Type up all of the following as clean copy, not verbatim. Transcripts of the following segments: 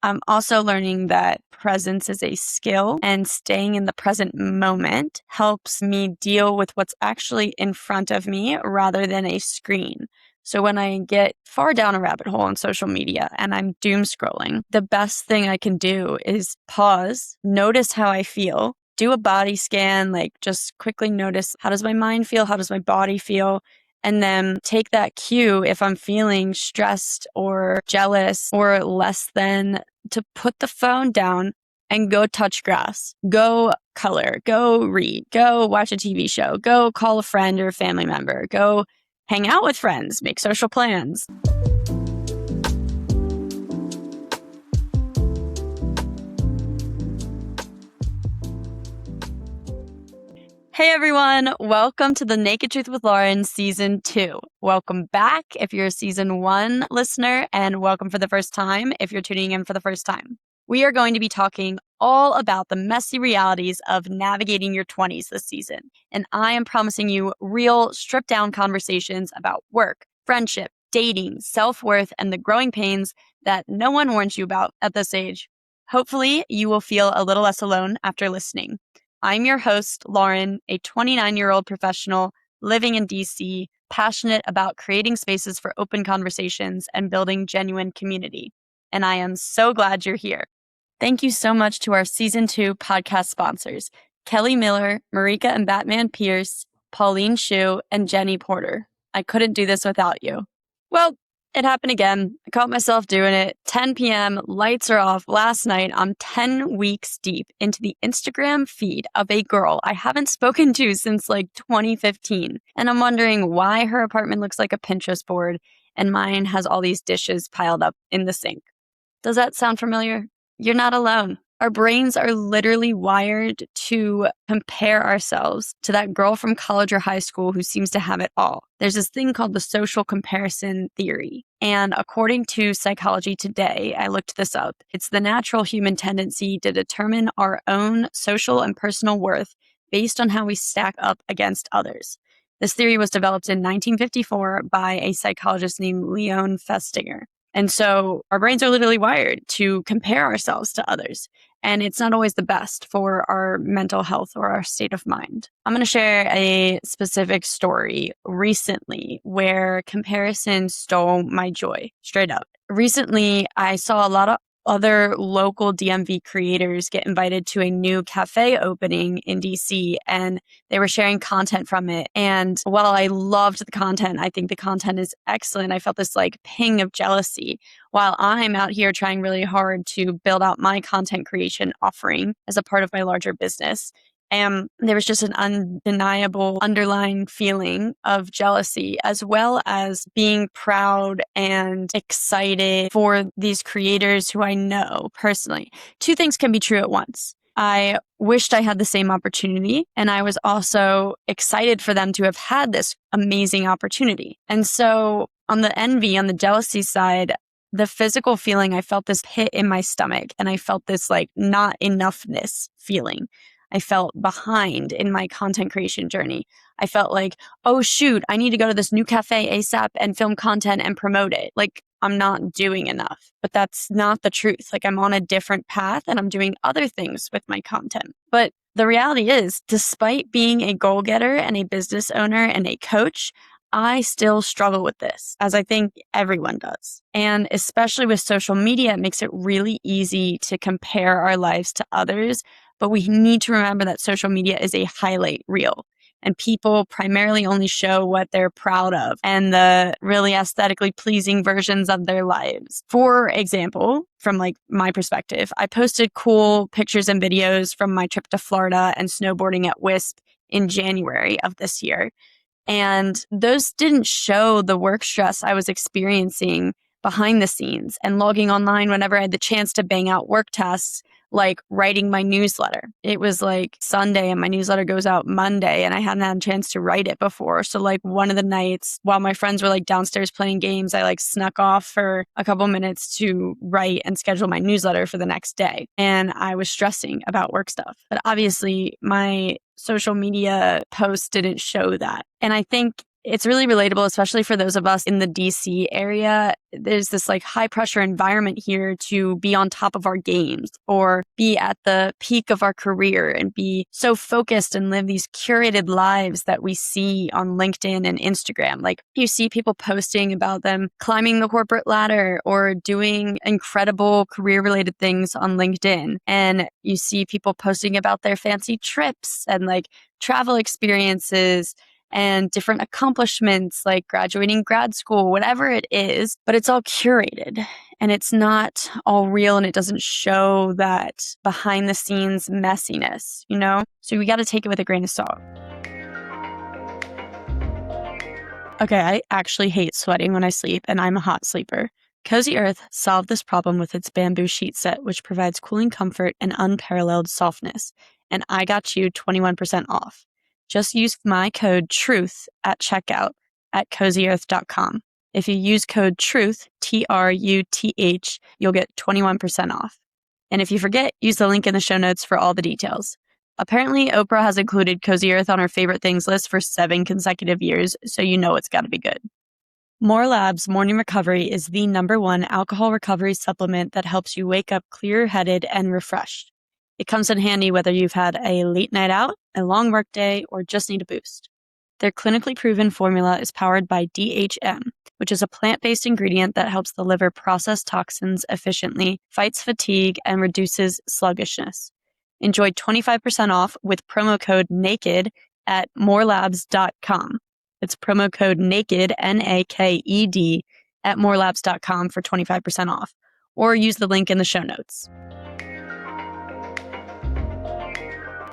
I'm also learning that presence is a skill, and staying in the present moment helps me deal with what's actually in front of me rather than a screen. So when I get far down a rabbit hole on social media and I'm doom scrolling, the best thing I can do is pause, notice how I feel, do a body scan, like just quickly notice, how does my mind feel? How does my body feel? And then take that cue if I'm feeling stressed or jealous or less than, to put the phone down and go touch grass, go color, go read, go watch a TV show, go call a friend or a family member, go hang out with friends, make social plans. Hey everyone, welcome to The Naked Truth with Lauren Season 2. Welcome back if you're a Season 1 listener, and welcome for the first time if you're tuning in for the first time. We are going to be talking all about the messy realities of navigating your 20s this season, and I am promising you real, stripped-down conversations about work, friendship, dating, self-worth, and the growing pains that no one warns you about at this age. Hopefully, you will feel a little less alone after listening. I'm your host, Lauren, a 29-year-old professional living in DC, passionate about creating spaces for open conversations and building genuine community. And I am so glad you're here. Thank you so much to our Season 2 podcast sponsors, Kelly Miller, Marika and Batman Pierce, Pauline Shu, and Jenny Porter. I couldn't do this without you. Well, it happened again. I caught myself doing it. 10 p.m., lights are off. Last night, I'm 10 weeks deep into the Instagram feed of a girl I haven't spoken to since like 2015. And I'm wondering why her apartment looks like a Pinterest board and mine has all these dishes piled up in the sink. Does that sound familiar? You're not alone. Our brains are literally wired to compare ourselves to that girl from college or high school who seems to have it all. There's this thing called the social comparison theory. And according to Psychology Today, I looked this up. It's the natural human tendency to determine our own social and personal worth based on how we stack up against others. This theory was developed in 1954 by a psychologist named Leon Festinger. And so our brains are literally wired to compare ourselves to others. And it's not always the best for our mental health or our state of mind. I'm going to share a specific story recently where comparison stole my joy, straight up. Recently, I saw a lot of other local DMV creators get invited to a new cafe opening in DC, and they were sharing content from it. And while I loved the content, I think the content is excellent, I felt this like ping of jealousy while I'm out here trying really hard to build out my content creation offering as a part of my larger business. And there was just an undeniable underlying feeling of jealousy, as well as being proud and excited for these creators who I know personally. Two things can be true at once. I wished I had the same opportunity, and I was also excited for them to have had this amazing opportunity. And so on the envy, on the jealousy side, the physical feeling, I felt this hit in my stomach, and I felt this like not enoughness feeling. I felt behind in my content creation journey. I felt like, oh shoot, I need to go to this new cafe ASAP and film content and promote it. Like I'm not doing enough. But that's not the truth. Like I'm on a different path and I'm doing other things with my content. But the reality is, despite being a goal getter and a business owner and a coach, I still struggle with this, as I think everyone does. And especially with social media, it makes it really easy to compare our lives to others. But we need to remember that social media is a highlight reel, and people primarily only show what they're proud of and the really aesthetically pleasing versions of their lives. For example, from like my perspective, I posted cool pictures and videos from my trip to Florida and snowboarding at WISP in January of this year. And those didn't show the work stress I was experiencing behind the scenes and logging online whenever I had the chance to bang out work tasks, like writing my newsletter. It was like Sunday and my newsletter goes out Monday, and I hadn't had a chance to write it before. So like one of the nights while my friends were like downstairs playing games, I like snuck off for a couple minutes to write and schedule my newsletter for the next day. And I was stressing about work stuff. But obviously my social media posts didn't show that. And I think It's really relatable, especially for those of us in the DC area. There's this like high pressure environment here to be on top of our games or be at the peak of our career and be so focused and live these curated lives that we see on LinkedIn and Instagram. Like you see people posting about them climbing the corporate ladder or doing incredible career related things on LinkedIn. And you see people posting about their fancy trips and like travel experiences and different accomplishments like graduating grad school, whatever it is, but it's all curated and it's not all real and it doesn't show that behind the scenes messiness, you know? So we got to take it with a grain of salt. Okay, I actually hate sweating when I sleep and I'm a hot sleeper. Cozy Earth solved this problem with its bamboo sheet set, which provides cooling comfort and unparalleled softness. And I got you 21% off. Just use my code TRUTH at checkout at cozyearth.com. If you use code TRUTH, TRUTH, you'll get 21% off. And if you forget, use the link in the show notes for all the details. Apparently, Oprah has included Cozy Earth on her favorite things list for 7 consecutive years, so you know it's got to be good. More Lab's Morning Recovery is the #1 alcohol recovery supplement that helps you wake up clear-headed and refreshed. It comes in handy whether you've had a late night out, a long work day, or just need a boost. Their clinically proven formula is powered by DHM, which is a plant-based ingredient that helps the liver process toxins efficiently, fights fatigue, and reduces sluggishness. Enjoy 25% off with promo code NAKED at morelabs.com. It's promo code NAKED, NAKED, at morelabs.com for 25% off, or use the link in the show notes.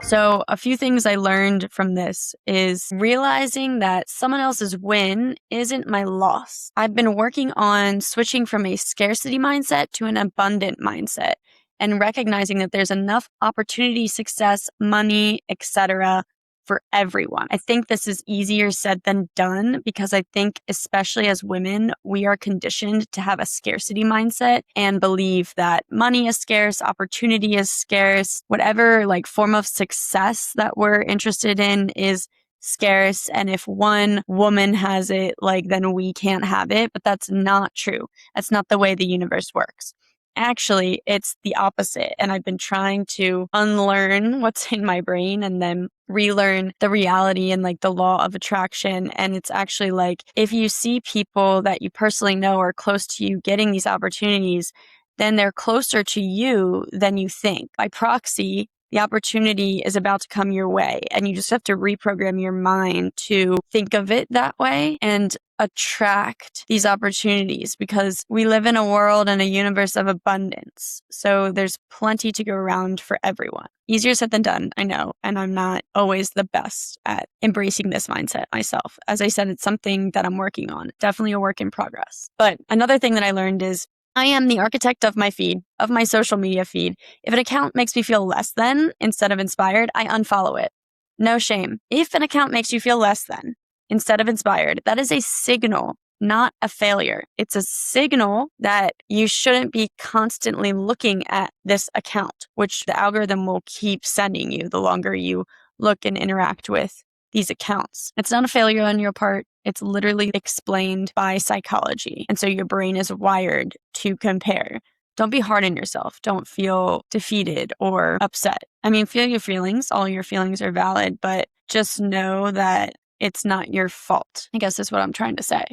So a few things I learned from this is realizing that someone else's win isn't my loss. I've been working on switching from a scarcity mindset to an abundant mindset and recognizing that there's enough opportunity, success, money, etc. for everyone. I think this is easier said than done because I think especially as women, we are conditioned to have a scarcity mindset and believe that money is scarce, opportunity is scarce, whatever like form of success that we're interested in is scarce. And if one woman has it, like then we can't have it, but that's not true. That's not the way the universe works. Actually, it's the opposite. And I've been trying to unlearn what's in my brain and then relearn the reality and like the law of attraction. And it's actually like, if you see people that you personally know are close to you getting these opportunities, then they're closer to you than you think. By proxy, the opportunity is about to come your way. And you just have to reprogram your mind to think of it that way and attract these opportunities because we live in a world and a universe of abundance. So there's plenty to go around for everyone. Easier said than done, I know. And I'm not always the best at embracing this mindset myself. As I said, it's something that I'm working on. Definitely a work in progress. But another thing that I learned is I am the architect of my feed, of my social media feed. If an account makes me feel less than instead of inspired, I unfollow it. No shame. If an account makes you feel less than instead of inspired, that is a signal, not a failure. It's a signal that you shouldn't be constantly looking at this account, which the algorithm will keep sending you the longer you look and interact with these accounts. It's not a failure on your part. It's literally explained by psychology. And so your brain is wired to compare. Don't be hard on yourself. Don't feel defeated or upset. I mean, feel your feelings. All your feelings are valid, but just know that it's not your fault, I guess is what I'm trying to say.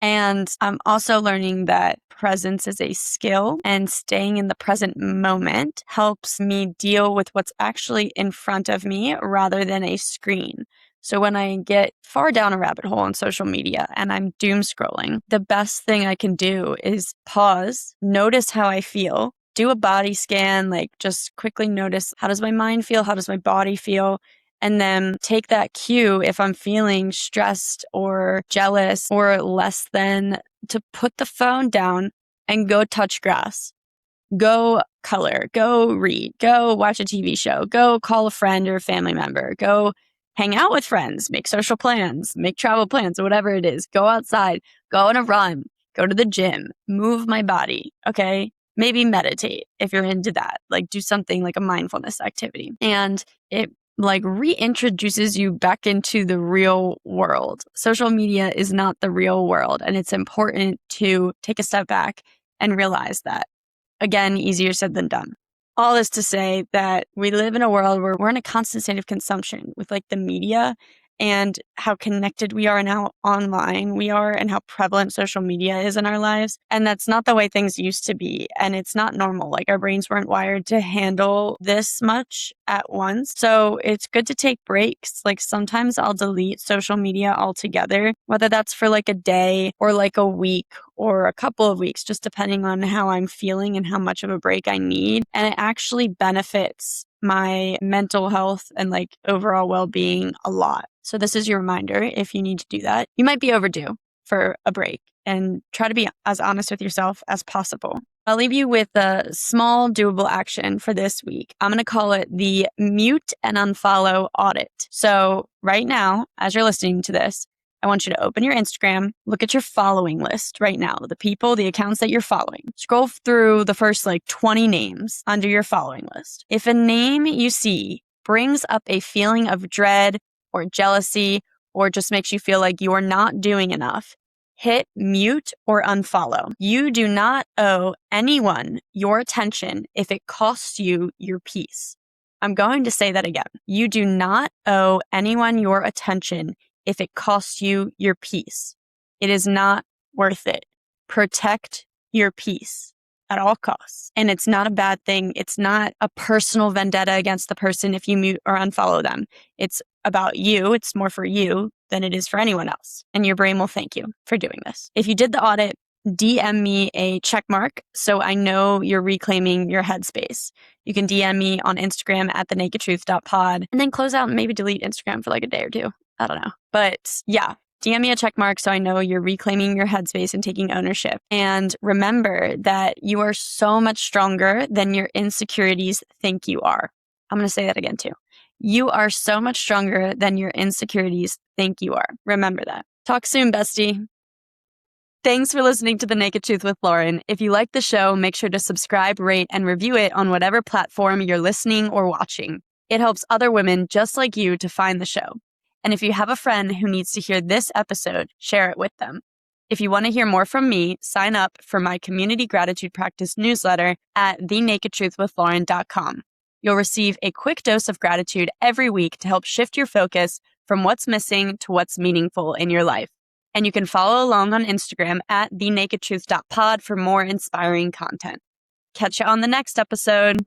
And I'm also learning that presence is a skill and staying in the present moment helps me deal with what's actually in front of me rather than a screen. So when I get far down a rabbit hole on social media and I'm doom scrolling, the best thing I can do is pause, notice how I feel, do a body scan, like just quickly notice how does my mind feel? How does my body feel? And then take that cue if I'm feeling stressed or jealous or less than to put the phone down and go touch grass. Go color, go read, go watch a TV show, go call a friend or a family member, go hang out with friends, make social plans, make travel plans, whatever it is. Go outside, go on a run, go to the gym, move my body, okay? Maybe meditate if you're into that. Like do something like a mindfulness activity. And it like reintroduces you back into the real world. Social media is not the real world, and it's important to take a step back and realize that. Again, easier said than done. All this to say that we live in a world where we're in a constant state of consumption with like the media and how connected we are and how online we are and how prevalent social media is in our lives. And that's not the way things used to be. And it's not normal. Like our brains weren't wired to handle this much at once. So it's good to take breaks. Like sometimes I'll delete social media altogether, whether that's for like a day or like a week or a couple of weeks, just depending on how I'm feeling and how much of a break I need. And it actually benefits my mental health and like overall well-being a lot. So this is your reminder if you need to do that. You might be overdue for a break, and try to be as honest with yourself as possible. I'll leave you with a small doable action for this week. I'm going to call it the mute and unfollow audit. So right now, as you're listening to this, I want you to open your Instagram, look at your following list right now, the people, the accounts that you're following. Scroll through the first like 20 names under your following list. If a name you see brings up a feeling of dread or jealousy or just makes you feel like you are not doing enough, hit mute or unfollow. You do not owe anyone your attention if it costs you your peace. I'm going to say that again. You do not owe anyone your attention if it costs you your peace. It is not worth it. Protect your peace at all costs. And it's not a bad thing. It's not a personal vendetta against the person if you mute or unfollow them. It's about you. It's more for you than it is for anyone else. And your brain will thank you for doing this. If you did the audit, DM me a check mark so I know you're reclaiming your headspace. You can DM me on Instagram at thenakedtruth.pod and then close out and maybe delete Instagram for like a day or two. I don't know. But yeah, DM me a check mark so I know you're reclaiming your headspace and taking ownership. And remember that you are so much stronger than your insecurities think you are. I'm going to say that again too. You are so much stronger than your insecurities think you are. Remember that. Talk soon, bestie. Thanks for listening to The Naked Truth with Lauren. If you like the show, make sure to subscribe, rate, and review it on whatever platform you're listening or watching. It helps other women just like you to find the show. And if you have a friend who needs to hear this episode, share it with them. If you want to hear more from me, sign up for my community gratitude practice newsletter at thenakedtruthwithlauren.com. You'll receive a quick dose of gratitude every week to help shift your focus from what's missing to what's meaningful in your life. And you can follow along on Instagram at thenakedtruth.pod for more inspiring content. Catch you on the next episode.